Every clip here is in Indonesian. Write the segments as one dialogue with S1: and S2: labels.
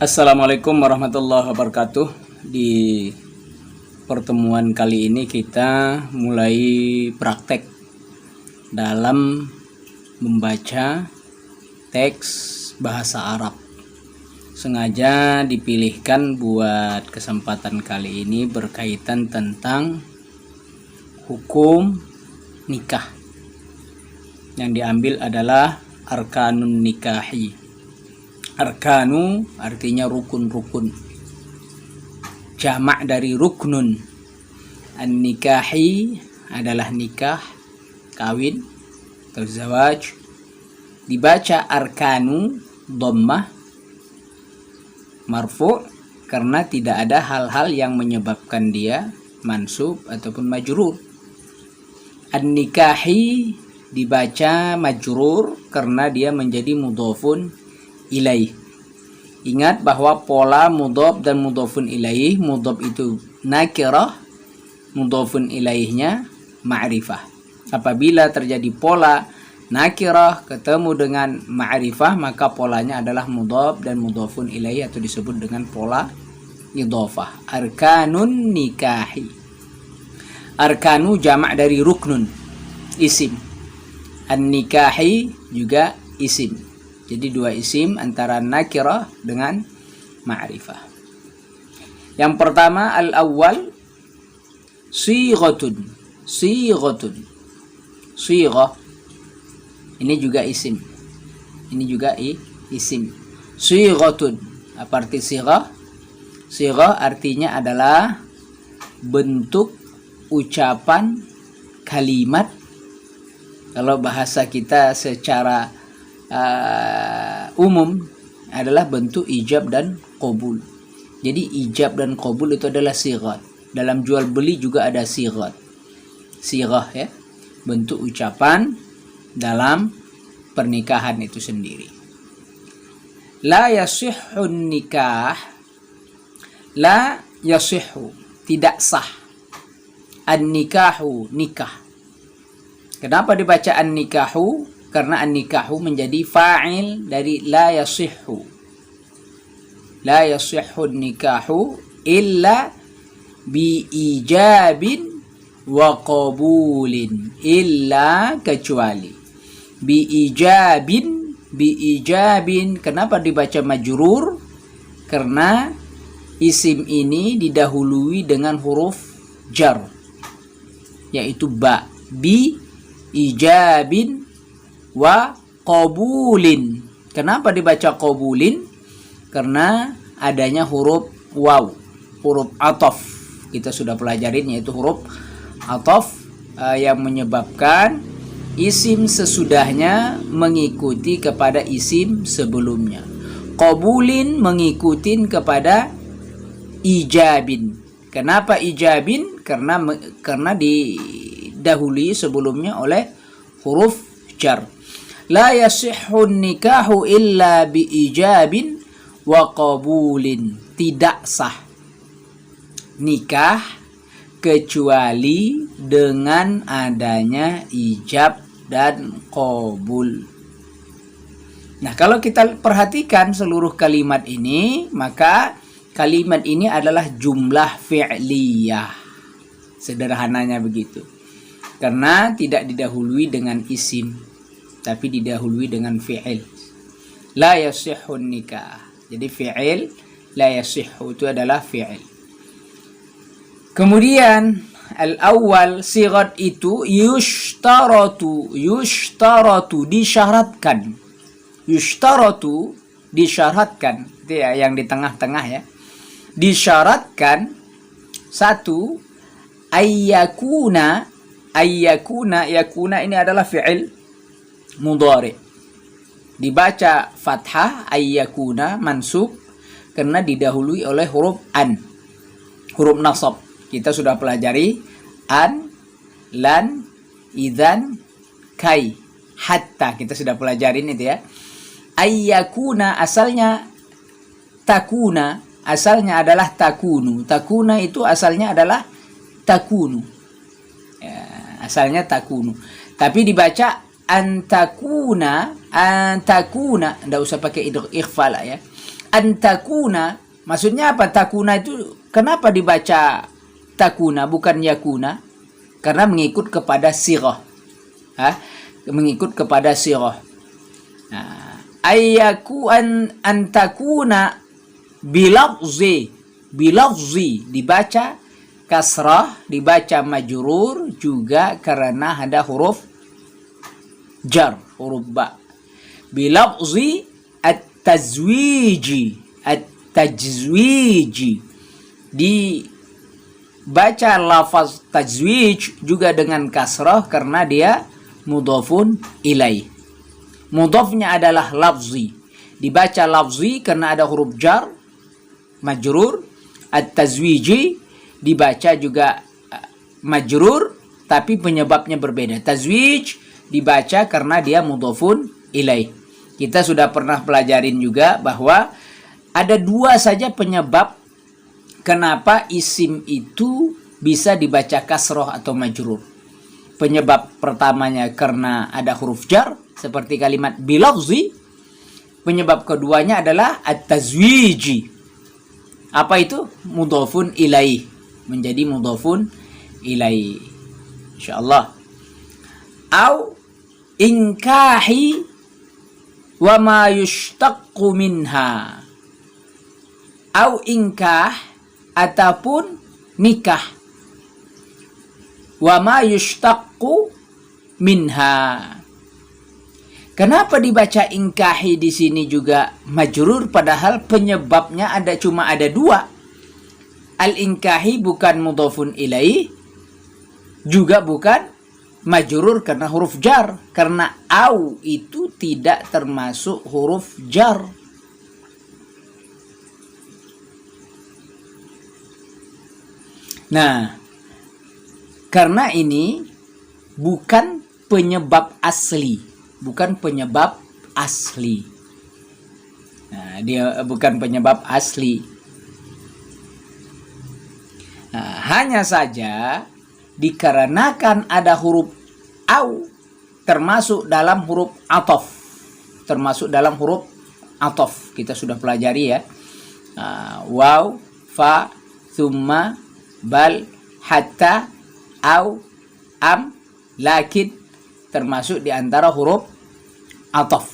S1: Assalamualaikum warahmatullahi wabarakatuh. Di pertemuan kali ini kita mulai praktek dalam membaca teks bahasa Arab. Sengaja dipilihkan buat kesempatan kali ini berkaitan tentang hukum nikah. Yang diambil adalah arkanun nikahi. Arkanu artinya rukun-rukun. Jamak dari ruknun. An-nikahi adalah nikah, kawin atau zawaj. Dibaca arkanu dhammah marfu' karena tidak ada hal-hal yang menyebabkan dia mansub ataupun majrur. An-nikahi dibaca majrur karena dia menjadi mudhofun ilaih. Ingat bahwa pola mudhof dan mudhofun ilaih, mudhof itu nakirah, mudhofun ilaihnya ma'rifah. Apabila terjadi pola nakirah ketemu dengan ma'rifah, maka polanya adalah mudhof dan mudhofun ilaih atau disebut dengan pola idhofah. Arkanun nikahi. Arkanu jamak dari ruknun, isim. An-nikahi juga isim. Jadi dua isim antara nakirah dengan ma'rifah. Yang pertama al-awwal sighatun. Sighatun. Sighah. Ini juga isim. Ini juga isim. Sighatun. Apa arti sighah? Sighah artinya adalah bentuk ucapan kalimat. Kalau bahasa kita secara umum adalah bentuk ijab dan qabul. Jadi ijab dan qabul itu adalah sighat. Dalam jual beli juga ada sighat. Sighah ya, bentuk ucapan dalam pernikahan itu sendiri. La yasihhun nikah. La yasihhu, tidak sah. An-nikahu, nikah. Kenapa dibaca an-nikahu? Karena an-nikahu menjadi fa'il dari la yasihhu. La yasihhu nikahu illa bi ijabin wa qabulin. Illa kecuali. Bi ijabin. Kenapa dibaca majrur? Karena isim ini didahului dengan huruf jar, yaitu ba. Bi ijabin wa qabulin. Kenapa dibaca qabulin? Karena adanya huruf waw, huruf ataf. Kita sudah pelajarin, yaitu huruf ataf yang menyebabkan isim sesudahnya mengikuti kepada isim sebelumnya. Qabulin mengikuti kepada ijabin. Kenapa ijabin? Karena didahului sebelumnya oleh huruf jar. La yasihhun nikahu illa bi ijabin wa qabulin. Tidak sah nikah kecuali dengan adanya ijab dan qabul. Nah, kalau kita perhatikan seluruh kalimat ini, maka kalimat ini adalah jumlah fi'liyah. Sederhananya begitu. Karena tidak didahului dengan isim, tapi didahului dengan fi'il. La yasihhun nikah. Jadi fi'il la yasihhu itu adalah fi'il. Kemudian al-awwal sighat itu yushtaratu disyaratkan. Yushtaratu disyaratkan. Itu ya yang di tengah-tengah ya. Disyaratkan satu ayyakuna ini adalah fi'il mudhari. Dibaca fathah ayyakuna mansub karena didahului oleh huruf an. Huruf nasab. Kita sudah pelajari an, lan, idzan, kai, hatta. Kita sudah pelajarin itu ya. Ayyakuna asalnya takuna, asalnya adalah takunu. Takuna itu asalnya adalah takunu. Ya, asalnya takunu. Tapi dibaca antakuna, tidak usah pakai ikhfa lah ya. antakuna, maksudnya apa takuna itu? Kenapa dibaca takuna bukan yakuna? Karena mengikut kepada sirah. Mengikut kepada sirah. Ayyaku antakuna bilafzi dibaca kasrah, dibaca majrur juga karena ada huruf jar, huruf ba. Bilafzi at-tazwiji dibaca lafaz tajwij juga dengan kasrah karena dia mudhafun ilaih. Mudhafnya adalah lafzi, dibaca lafzi karena ada huruf jar majrur. At-tazwiji dibaca juga majrur tapi penyebabnya berbeda. Tazwij dibaca karena dia mudhafun ilaih. Kita sudah pernah pelajarin juga bahwa ada dua saja penyebab kenapa isim itu bisa dibaca kasroh atau majrur. Penyebab pertamanya karena ada huruf jar seperti kalimat bilafzi. Penyebab keduanya adalah at-tazwiji. Apa itu? Mudhafun ilaih, menjadi mudhafun ilaih. Insyaallah. Au inkahi wa ma yushtaqu minha. Au inkah ataupun nikah. Wa ma yushtaqu minha. Kenapa dibaca ingkahi di sini juga majrur padahal penyebabnya cuma ada dua. Al-ingkahi bukan mudhafun ilaih, juga bukan majrur karena huruf jar, karena au itu tidak termasuk huruf jar. Nah, karena ini bukan penyebab asli. Bukan penyebab asli. Nah, dia bukan penyebab asli. Nah, hanya saja dikarenakan ada huruf au termasuk dalam huruf atof. Termasuk dalam huruf atof. Kita sudah pelajari ya. Waw, fa, thumma, bal, hatta, au, am, lakin termasuk di antara huruf atof.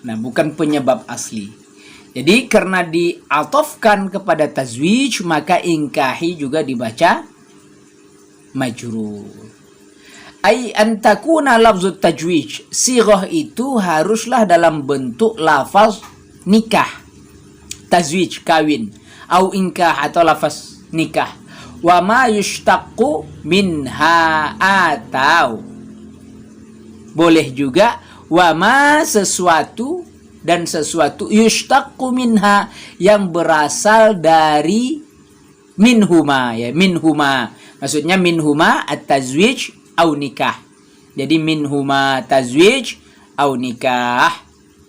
S1: Nah, bukan penyebab asli. Jadi karena diatofkan kepada tazwij, maka ingkahi juga dibaca majrur. Ai antakuna lafzut tajwij. Sirah itu haruslah dalam bentuk lafaz nikah. Tazwij, kawin. Au inkah atau lafaz nikah. Wa ma yushtaqu minha atau. Boleh juga wama sesuatu dan sesuatu yushtaqu minha yang berasal dari minhuma ya, minhuma. Maksudnya minhuma at-tazwij au nikah. Jadi minhuma tazwij au nikah.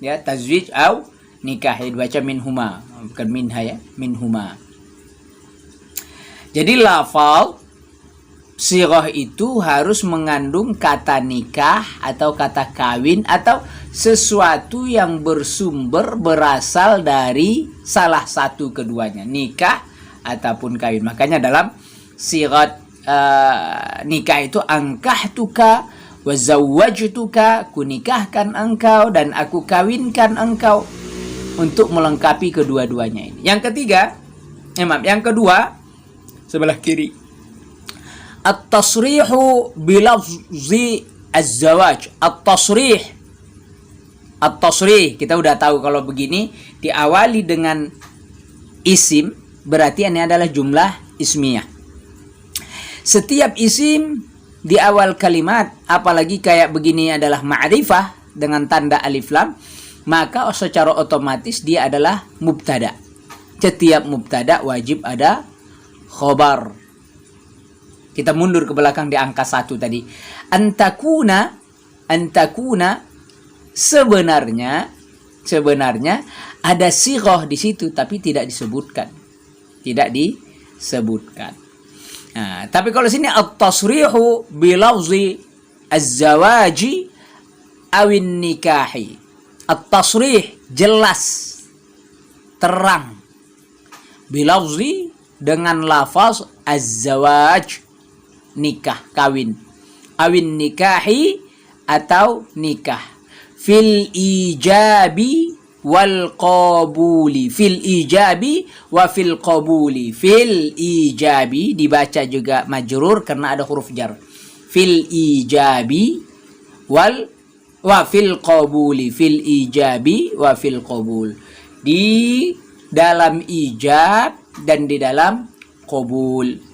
S1: Ya, tazwij au nikah ya, dibaca minhuma, bukan minha ya, minhuma. Jadi lafal sirah itu harus mengandung kata nikah atau kata kawin atau sesuatu yang bersumber berasal dari salah satu keduanya, nikah ataupun kawin. Makanya dalam sirat nikah itu angkahtuka wa zawwajtuka, ku nikahkan engkau dan aku kawinkan engkau, untuk melengkapi kedua-duanya ini. Yang ketiga, yang kedua sebelah kiri, at-tasrihu bilafzi az-zawaj. At-tasrih kita udah tahu kalau begini diawali dengan isim, berarti ini adalah jumlah ismiyah. Setiap isim di awal kalimat, apalagi kayak begini adalah ma'rifah dengan tanda alif lam, maka secara otomatis dia adalah mubtada. Setiap mubtada wajib ada khobar. Kita mundur ke belakang di angka 1 tadi. Antakuna sebenarnya ada sighah di situ tapi tidak disebutkan. Nah, tapi kalau sini at-tasrihu bilafzi az-zawaji awin nikahi. At-tasrih jelas terang. Bilafzi dengan lafaz az-zawaj, nikah, kawin. Awin nikahi atau nikah. Fil ijabi wal qabuli. Fil ijabi wa fil qabuli. Fil ijabi dibaca juga majrur karena ada huruf jar. Fil ijabi wa fil qabuli. Fil ijabi wa fil qabul. Di dalam ijab dan di dalam qabul.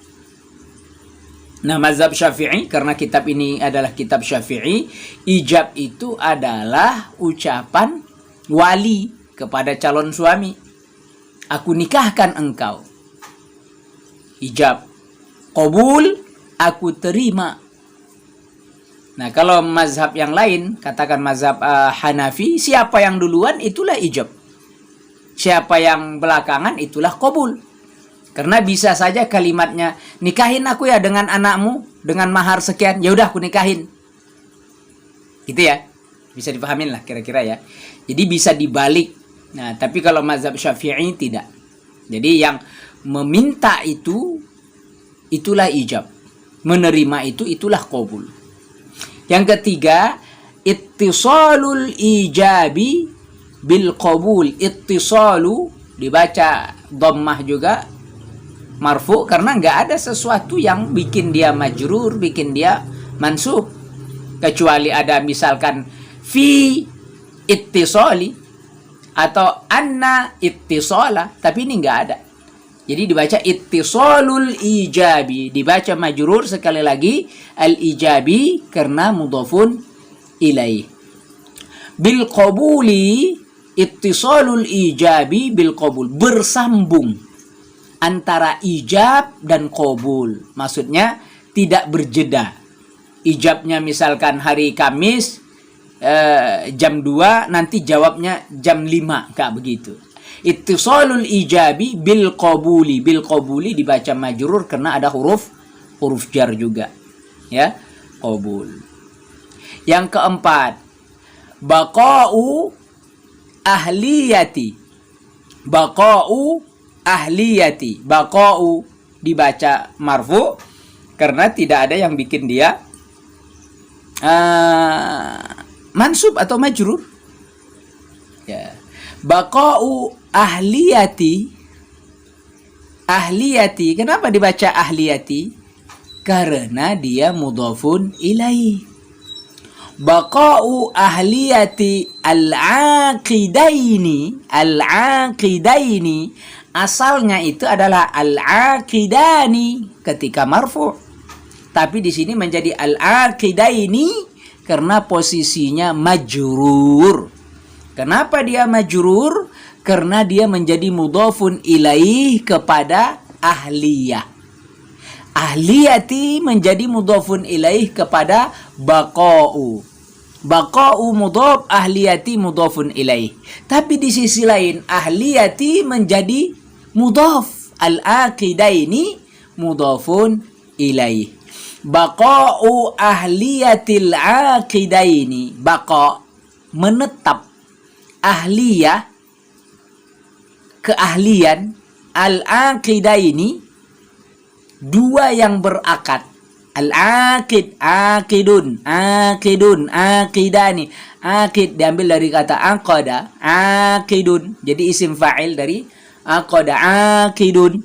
S1: Nah, mazhab Syafi'i, karena kitab ini adalah kitab Syafi'i, ijab itu adalah ucapan wali kepada calon suami. Aku nikahkan engkau. Ijab. Qabul, aku terima. Nah, kalau mazhab yang lain, katakan mazhab Hanafi, siapa yang duluan itulah ijab. Siapa yang belakangan itulah qabul. Karena bisa saja kalimatnya, nikahin aku ya dengan anakmu, dengan mahar sekian, ya udah aku nikahin. Gitu ya. Bisa dipahamin lah kira-kira ya. Jadi bisa dibalik. Nah, tapi kalau mazhab Syafi'i tidak. Jadi yang meminta itu, itulah ijab. Menerima itu, itulah qabul. Yang ketiga, ittisalul ijabi bil qabul. Ittisalu dibaca dhammah juga, marfu, karena nggak ada sesuatu yang bikin dia majrur, bikin dia mansub, kecuali ada misalkan fi ittisali atau anna ittisala, tapi ini nggak ada. Jadi dibaca ittisalul ijabi, dibaca majrur sekali lagi al ijabi karena mudhafun ilaih. Bil qabuli, ittisalul ijabi bil qabul, bersambung antara ijab dan qabul. Maksudnya tidak berjeda. Ijabnya misalkan hari Kamis jam 2, nanti jawabnya jam 5, enggak begitu. Ittisalul ijabi bil qabuli. Bil qabuli dibaca majrur karena ada huruf jar juga. Ya, qabul. Yang keempat, baqa'u ahliyati. Baqa'u ahliyati. Baqa'u dibaca marfu karena tidak ada yang bikin dia mansub atau majrur. Ya. Baqa'u ahliyati. Ahliyati, kenapa dibaca ahliyati? Karena dia mudhafun ilaih. Baqa'u ahliyati al-aqidaini. Al-aqidaini asalnya itu adalah al-aqidani ketika marfu. Tapi di sini menjadi al-aqidaini karena posisinya majrur. Kenapa dia majrur? Karena dia menjadi mudhafun ilaih kepada ahliyah. Ahliyati menjadi mudhafun ilaih kepada baqa'u. Baqa'u mudhaf, ahliyati mudhafun ilaih. Tapi di sisi lain ahliyati menjadi mudhaf, al-aqidaini mudhafun ilaih. Baqa'u ahliyatil aqidaini. Baqa, menetap. Ahliyah, keahlian. Al-aqidaini, dua yang berakad. Al-aqid, aqidun, aqidun, aqidani. Aqid diambil dari kata aqada, aqidun. Jadi isim fa'il dari aqada, aqidun.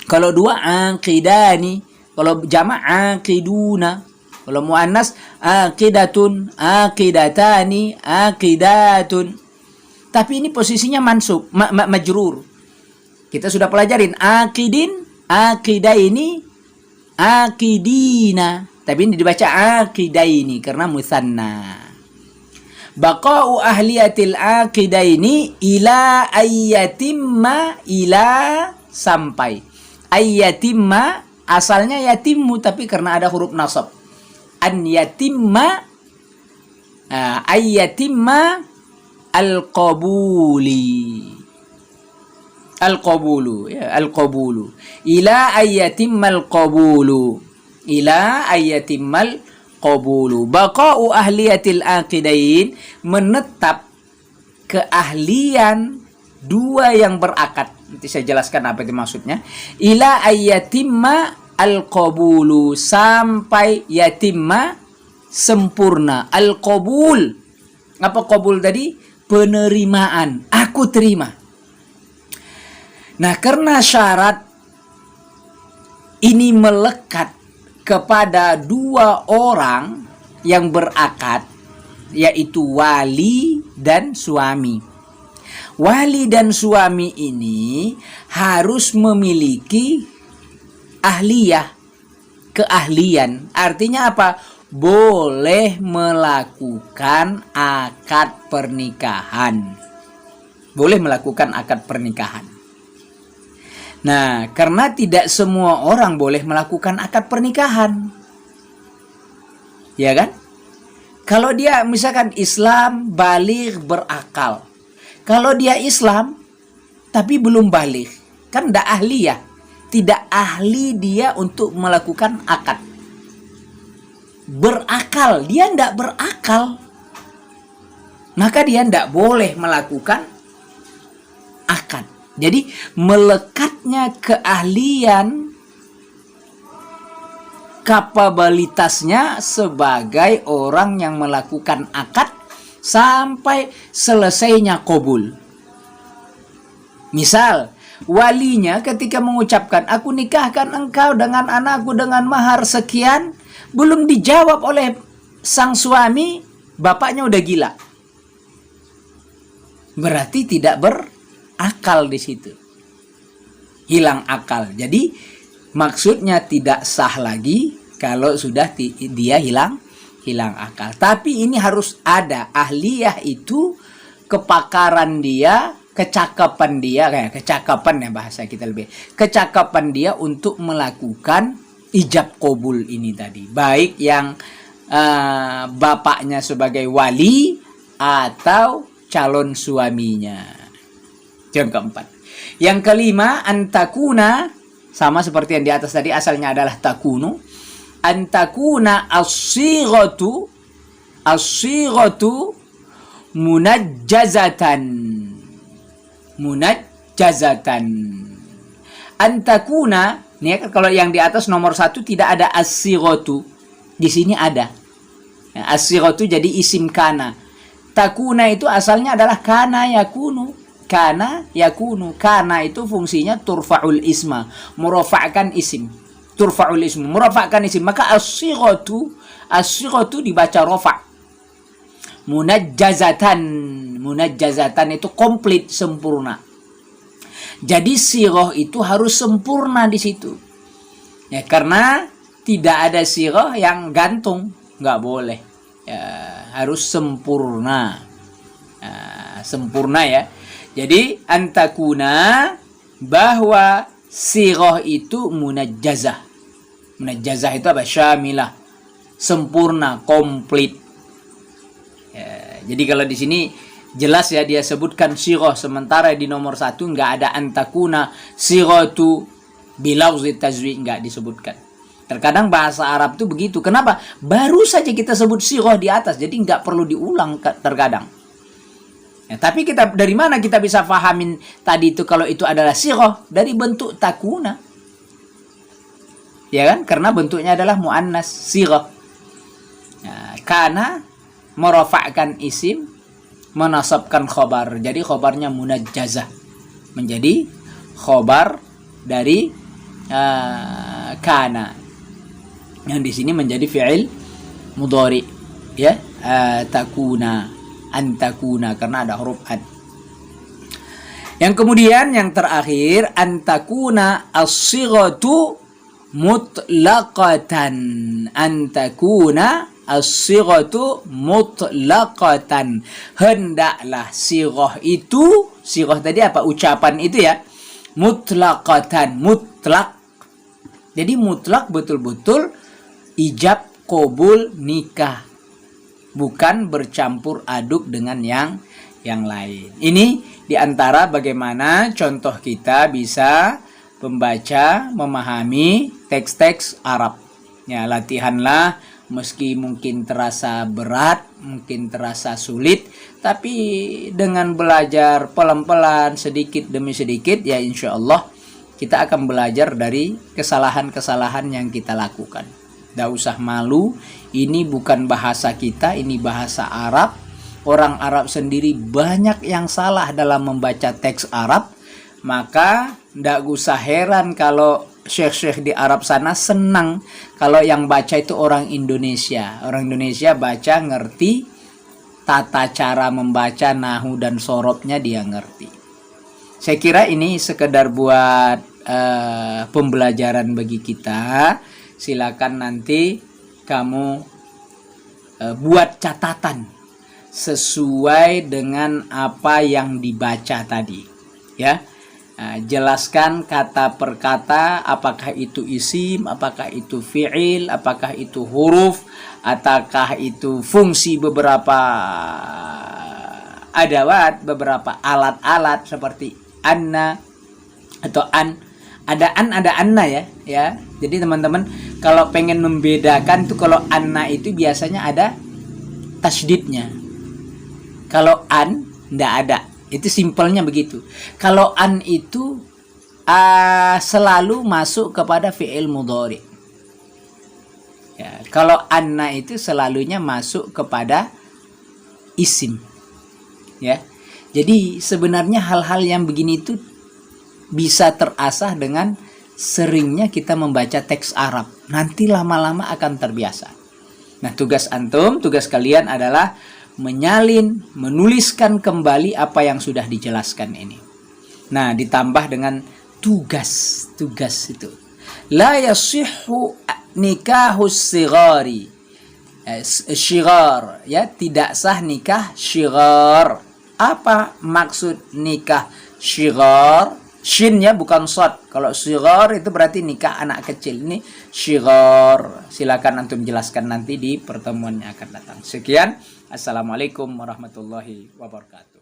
S1: Kalau dua, aqidani. Kalau jamak, aqiduna. Kalau muannas, aqidatun, aqidatani, aqidatun. Tapi ini posisinya mansub, majrur. Kita sudah pelajarin aqidin, aqidaini, aqidina. Tapi ini dibaca aqidaini karena musanna. Baqa'u ahliyatil aqidaini ila ayyatimma, ila sampai. Ayyatimma asalnya yatimmu, tapi karena ada huruf nasab. An yatimma, ayyatimma al-qabuli. Al-qabulu, ya, al-qabulu. Ila ayyatimmal qabulu. Ila ayyatimmal qabulu. Baqa'u ahliyatil aqidain, menetap keahlian dua yang berakad. Nanti saya jelaskan apa itu maksudnya. Ila ayyatimma al-qabulu, sampai yatimma sempurna. Al-qabul, apa qabul tadi? Penerimaan, aku terima. Nah, karena syarat ini melekat kepada dua orang yang berakad, yaitu wali dan suami. Wali dan suami ini harus memiliki keahlian. Artinya apa? Boleh melakukan akad pernikahan. Boleh melakukan akad pernikahan. Nah, karena tidak semua orang boleh melakukan akad pernikahan. Ya kan? Kalau dia misalkan Islam, baligh, berakal. Kalau dia Islam tapi belum baligh, kan tidak ahli ya. Tidak ahli dia untuk melakukan akad. Berakal, dia tidak berakal. Maka dia tidak boleh melakukan akad. Jadi melekatnya keahlian, kapabilitasnya sebagai orang yang melakukan akad sampai selesainya qabul. Misal, walinya ketika mengucapkan, aku nikahkan engkau dengan anakku dengan mahar sekian, belum dijawab oleh sang suami, bapaknya udah gila. Berarti tidak berakal di situ. Hilang akal. Jadi maksudnya tidak sah lagi kalau sudah dia hilang akal. Tapi ini harus ada ahliyah itu, kepakaran dia, kecakapan dia, kecakapan ya bahasa kita lebih. Kecakapan dia untuk melakukan ijab qabul ini tadi. Baik yang bapaknya sebagai wali atau calon suaminya. Yang keempat. Yang kelima, antakuna, sama seperti yang di atas tadi, asalnya adalah takunu. Antakuna as-sighatu munajjazatan. Antakuna, nih kalau yang di atas nomor 1 tidak ada as-sighatu. Di sini ada. As-sighatu jadi isim kana. Takuna itu asalnya adalah kana yakunu. Kana yakunu. Kana itu fungsinya turfa'ul isma, murafa'kan isim. Turfa'ul ismu, murafa'kan isim. Maka as-sighatu dibaca rafa'. Munajjazatan itu komplit, sempurna. Jadi sighah itu harus sempurna di situ. Ya, karena tidak ada sighah yang gantung, nggak boleh. Ya, harus sempurna. Sempurna ya. Jadi antakuna, bahwa sighah itu munajjazah. Munajjazah itu apa? Syamilah, sempurna, komplit. Ya, jadi kalau di sini jelas ya dia sebutkan sighah, sementara di nomor 1 nggak ada antakuna sighatu bilafzi tazwij, nggak disebutkan. Terkadang bahasa Arab itu begitu. Kenapa? Baru saja kita sebut sighah di atas, jadi nggak perlu diulang terkadang. Ya, tapi dari mana kita bisa fahamin tadi itu kalau itu adalah sighah? Dari bentuk takuna. Ya kan? Karena bentuknya adalah muannas, sighah. Ya, kana merofakkan isim, menasabkan khobar. Jadi khobarnya munajjazah. Menjadi khobar dari kana. Yang di sini menjadi fi'il mudhari. Ya, takuna, antakuna, karena ada huruf an. Yang kemudian yang terakhir, antakuna as-sighatu mutlaqatan. Antakuna as-sighatu mutlaqatan. Hendaklah sighah itu, sighah tadi apa? Ucapan itu ya. Mutlaqatan, mutlak. Jadi mutlak betul-betul ijab qabul nikah. Bukan bercampur aduk dengan yang lain. Ini diantara bagaimana contoh kita bisa membaca, memahami teks-teks Arab. Ya, latihanlah meski mungkin terasa berat, mungkin terasa sulit, tapi dengan belajar pelan-pelan sedikit demi sedikit ya insya Allah kita akan belajar dari kesalahan-kesalahan yang kita lakukan. Tidak usah malu, ini bukan bahasa kita, ini bahasa Arab. Orang Arab sendiri banyak yang salah dalam membaca teks Arab. Maka tidak usah heran kalau syekh-syekh di Arab sana senang kalau yang baca itu orang Indonesia. Orang Indonesia baca ngerti, tata cara membaca, nahu dan sorobnya dia ngerti. Saya kira ini sekedar buat pembelajaran bagi kita. Silakan nanti kamu buat catatan sesuai dengan apa yang dibaca tadi, ya. Jelaskan kata per kata, apakah itu isim, apakah itu fi'il, apakah itu huruf, ataukah itu fungsi beberapa adawat, beberapa alat-alat seperti anna atau an. Ada an, ada anna ya. Jadi teman-teman kalau pengen membedakan tuh, kalau anna itu biasanya ada tasydidnya. Kalau an enggak ada. Itu simpelnya begitu. Kalau an itu selalu masuk kepada fi'il mudhari. Ya, kalau anna itu selalunya masuk kepada isim. Ya. Jadi sebenarnya hal-hal yang begini itu bisa terasah dengan seringnya kita membaca teks Arab. Nanti lama-lama akan terbiasa. Nah, tugas antum, tugas kalian adalah menyalin, menuliskan kembali apa yang sudah dijelaskan ini. Nah, ditambah dengan tugas itu. La yasihhu nikahus sighari. Syighar, ya, tidak sah nikah syighar. Apa maksud nikah syighar? Shin ya, bukan shad. Kalau syighar itu berarti nikah anak kecil. Ini syighar. Silakan antum jelaskan nanti di pertemuan yang akan datang. Sekian. Assalamualaikum warahmatullahi wabarakatuh.